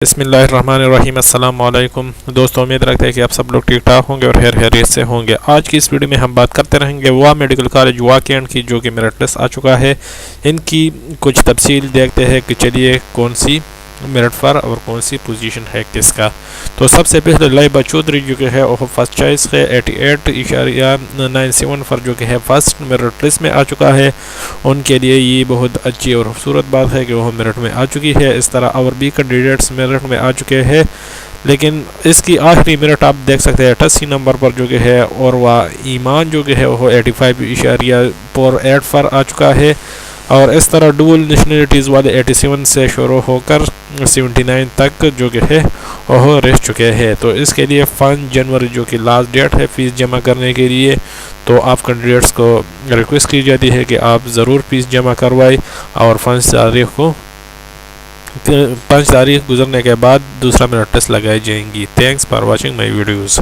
بسم اللہ الرحمن الرحیم۔ السلام علیکم دوستوں، امید رکھتے ہیں کہ آپ سب لوگ ٹھیک ٹھاک ہوں گے اور خیریت سے ہوں گے۔ آج کی اس ویڈیو میں ہم بات کرتے رہیں گے وہ میڈیکل کالج کینٹ کی جو کہ میرٹ لسٹ آ چکا ہے، ان کی کچھ تفصیل دیکھتے ہیں کہ چلیے کون سی میرٹ فر اور کون سی پوزیشن ہے کس کا۔ تو سب سے پہلے لائبہ چودھری جو کہ ہے وہ فرسٹ چوائس ہے 88.97 فر جو کہ ہے فرسٹ میرٹ لسٹ میں آ چکا ہے۔ ان کے لیے یہ بہت اچھی اور خوبصورت بات ہے کہ وہ میرٹ میں آ چکی ہے۔ اس طرح اور بھی کینڈیڈیٹس میرٹ میں آ چکے ہیں، لیکن اس کی آخری میرٹ آپ دیکھ سکتے ہیں 88 نمبر پر جو کہ ہے، اور وہ ایمان جو کہ ہے وہ 85.48 پر آ چکا ہے۔ اور اس طرح ڈول نیشنلٹیز والے 87 سے شروع ہو کر 79 تک جو کہ ہے وہ رہ چکے ہیں۔ تو اس کے لیے 5 جنوری جو کہ لاسٹ ڈیٹ ہے فیس جمع کرنے کے لیے، تو آپ کینڈیڈیٹس کو ریکویسٹ کی جاتی ہے کہ آپ ضرور فیس جمع کروائیں، اور 5 تاریخ گزرنے کے بعد دوسرا میرٹ ٹیسٹ لگائی جائیں گی۔ Thanks for watching my videos.